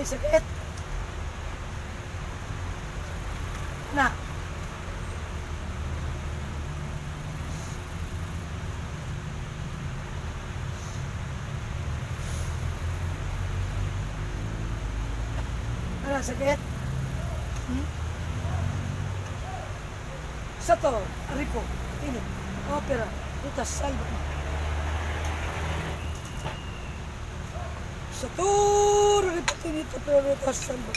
Ano yung sakit? Na. Ano sakit? Sato, Ripo, Tinit, Opera, Rutas, Salva. Sato, Ripo, Tinit, Opera, Rutas, Salva.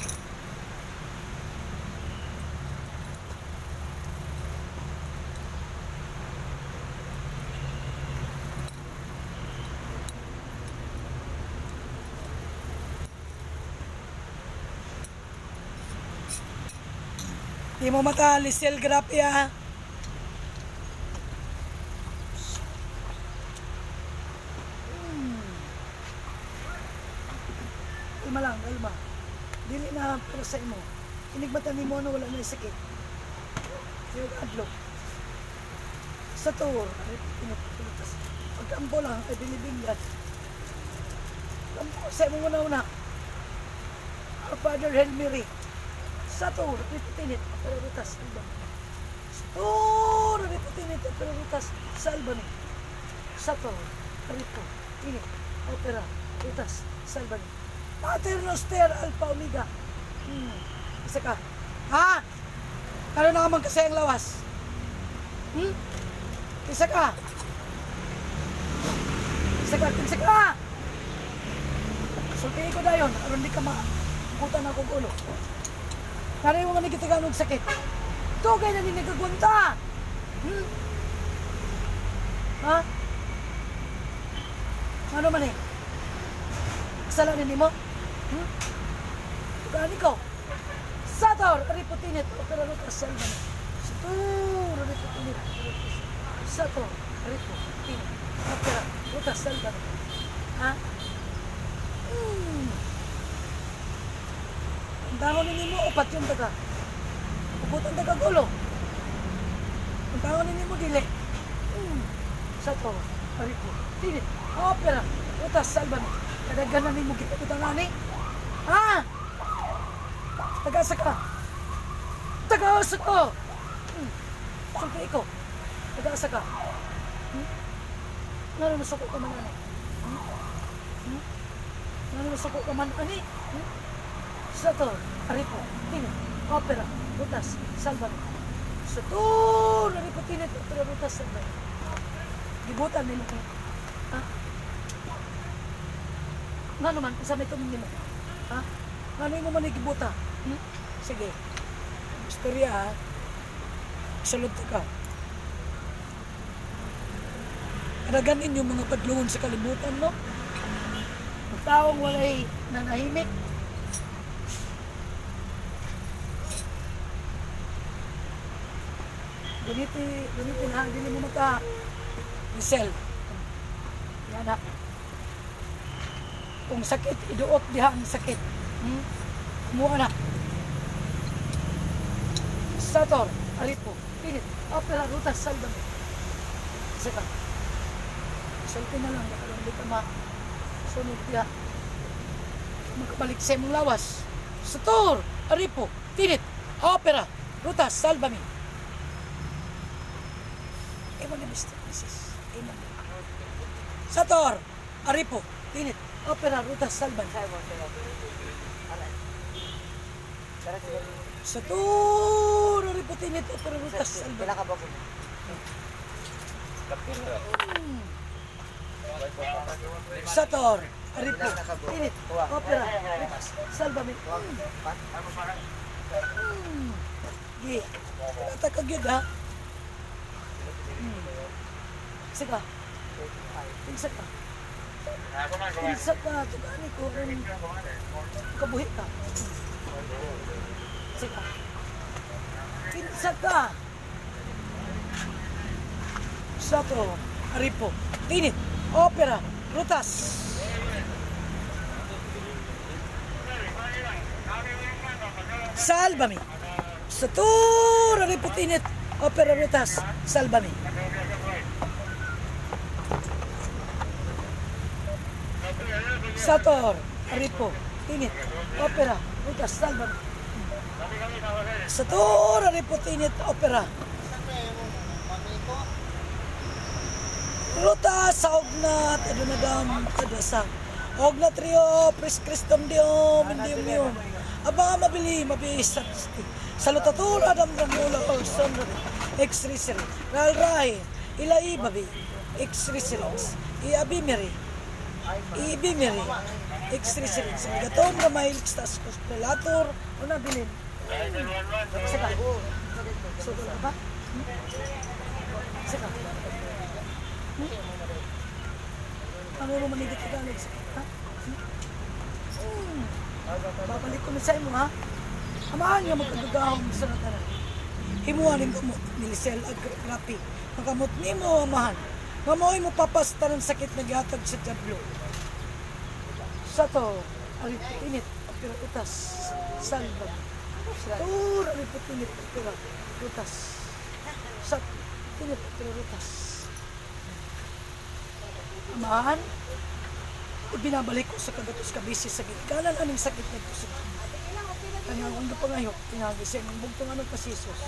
Di mo mata, Lisel Grapia. Ilma lang, ilma. Dili na para sa imo. Inigbatan ni mo na wala na sakit. Yung adlo. Sa tour, ay pinupulitas. Pagkampo lang, ay binibinggan. Kampo, sa imo una-una. Our Father Hail Mary. Sa tour, riputinit, pero rutas, albani. Sa tour, riputinit, pero rutas, sa albani. Sa tour, ripo, tinit, opera, rutas, sa albani. Pater Noster, Alpha Omega. Isa ka. Ha? Ano na naman kasi ang lawas? Isa ka. Isa ka. Sultiin ko na yun. Aron di ka makutan akong ulo. Naray mo nga nagkitagaan ng sakit. Tugay na din nagkagunta. Ha? Ano man eh? Kasalanan ni mo? Tugani ko. Sator, riputinit, opera rutas, salva na. Sator, riputinit, Sator, riputinit, opera rutas, salva na. Ha? Ang tangon ni mo, upat yung taga. Upot ang taga gulo. Ang tangon ni mo, dili. Sator, riputinit, opera rutas, salva na. Kadaganan ni mo kita kutangani. Ha? Tagasa ka. Sulti ko. Tagasa ka. Ngano nasuko ka man ani? Ngano nasuko ka man ani? Sator, aripo, tinit, opera, rutas, salva. Sator, aripo, tinit, opera, rutas, salva. Gibutan nila ko. Ha? Ngano man, isa may tuming nila. Ha? Ngano mo man igibuta? Sige. Istorya ha. Salud ka. Karaganin yung mga padlungon sa kalibutan, no? Ang taong walay nanahimik. Ganito na, hindi mo mata. Lisel. Yan ha. Kung sakit, iduot diha ang sakit. Kumuha na. Sator, aripo, pinit, opera, rutas, salva. Isa ka. Sulti na lang, baka hindi ka masunod diha. Magkabalik sa imong lawas. Sator, aripo, pinit, opera, rutas, salva mi. Ewan na Mr. Mrs. Ewan na. Sator, aripo, pinit, opera, rutas, salva. Sator, aripo, pinit, opera, rutas, salva. Kailan ka ba po? Sator, aripo, pinit, opera, rutas, salva mi. Gi, natakag yun ha. Isa ka. Pinsa ka. Pinsa ka. Tugani ko. Kabuhi ka. Isa ka. Pinsa ka. Sato. Aripo. Tinit. Opera. Rutas. Salvami. Sato. Aripo. Tinit. Opera. Rutas. Salvami. Sator, aripo, tinit, opera, rutas, salban. Satur, aripo, tinit, opera. Rutas, sa ogna, tadunadam, tadasa. Ogna trio, prescristom diom, indium diom. Aba mabili, mabilis. Salutatura, adam ramula, o sonra, ex-riseri. Ralray, ilai babi, ex-riserings. Iabimeri, ibimeri, ex-riserings. Gatom ramay, stas, prelator, o nabilin. Saka, sukul ba? Saka. Ano mo manigit Tagalog sa ha? Babalik ko na sa imo ha. Amahan nga magkagagahong sa natanan. Himuhan ng gamot ni Lisel at Grapi. Ang gamot ni mo amahan. Mamoy mo papasta ng sakit na gihatag sa Diablo. Sa to, ariputinit, pero utas, salva. Tur, ariputinit, pero utas. Sa tinit, pero utas. Amahan, ibinabalik ko sa kagatos kabisi sa gitkanan aning sakit na kusog. Kanyang ang pangayok, tinagising ang bugtong anong kasisos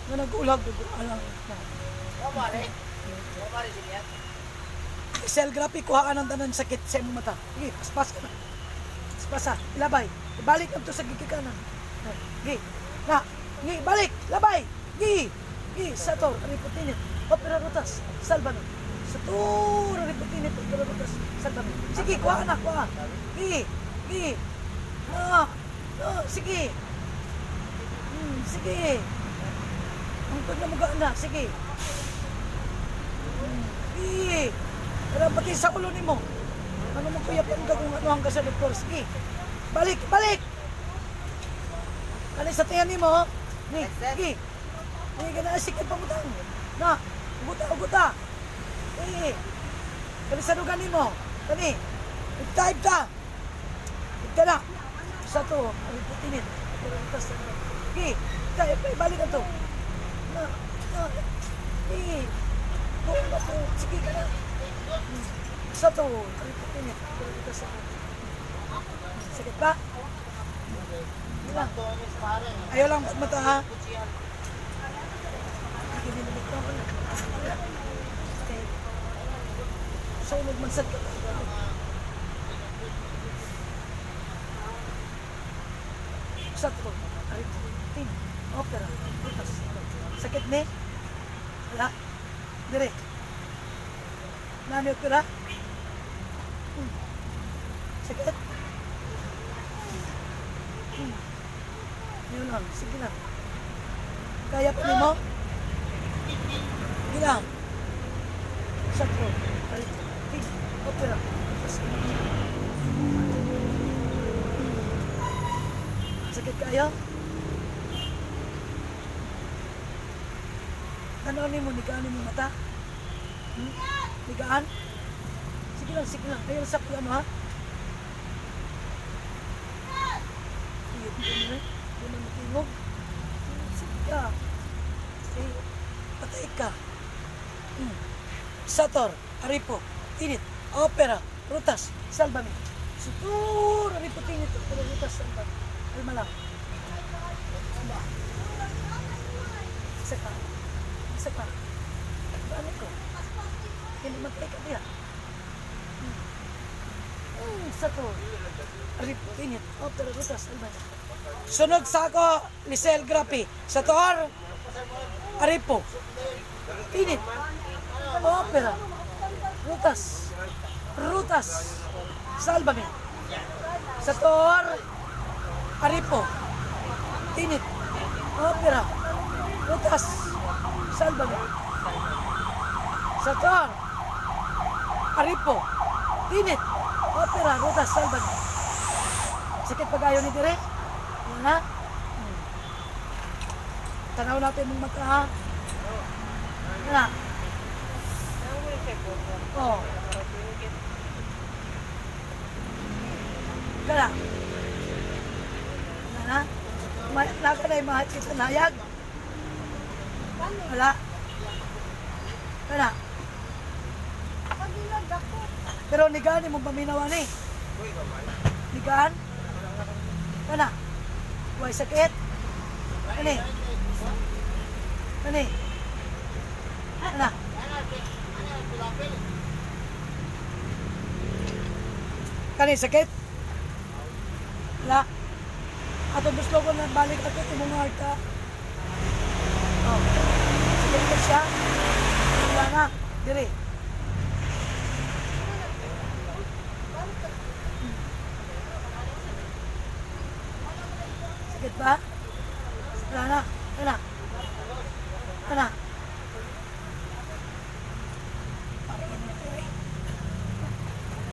na nag-ulag alang na. Isel grapi, kuhaan ang tanan sakit sa imong mata. Sige, paspas ka na. Paspasa, ilabay. Ibalik ang to sa gitkanan. Gi, na, gi, balik, labay. Gi, sator, ariputinit, opera rutas, salba na. Satur, riputinit, pero bukas, salbami. Sige, kuha na, kuha. Gi. Sige. Sige. Ang pag namuga na, sige. Gi. Pero pati sa ulo ni mo. Ano mo kuyapan ka kung ano hanggang sa doktor? Sige. Balik. Kali sa tiyan ni mo. Gi. Hindi ka na asik ang pamutang. Na, uguta. Kali sa dugan mo. Kani. Ibta. Ibta na. Sa to. Ariputinit. Pero itas na. Gi. Ibalik na to. Na. Gi. Buong na to. Sige ka na. Sa to. Ariputinit. Pero itas na. Sakit ba? Ayaw lang mata ha. Ginilibig ko ako na. So, nagmansad ka. Sakto. Ariputin. Opera. Butas. Sakit ni? Wala. Dire. Nani opera? Sakit? Yun lang. Sige lang. Kaya pa mo? Sige lang. Sakto. Ariputin. Opera. Sakit kayo? Ano mo? Nigaan mo mata? Nigaan? Sige lang. Ayaw sakto ano ha? Hindi mo matingog. Sige ka. Patay ka. Sator, aripo, tinit, opera, rutas, salbami. Sutur, aripo, tinit, opera, rutas, salbami. Alma lang. Isa ka. Ano ko? Hindi matay ka diya. Sator, aripo, tinit, opera, rutas, salbami. Sunog sa ako, Lisel Grapi. Sator, aripo, tinit, opera, rutas, salbami. Sator, aripo, tinit, opera, rutas, salbami. Sator, aripo, tinit, opera, rutas, salbami. Sakit pag-ayaw ni Dire? Yan ha? Tanaw natin mong mata ha? Yan ha? Oo. Kala. Yan ha? Naka na yung mahal kita nayag? Wala? Kala. Pero nigaan mo paminawan eh. Nigaan? Kana. Huwag sakit. Kani. Kani. Kana. Kani sakit. Wala. Atong gusto ko na balik ato imong harta. Oh. Sakit ko siya. Wala na. Dire. Sakit ba? Wala na. Wala. Wala.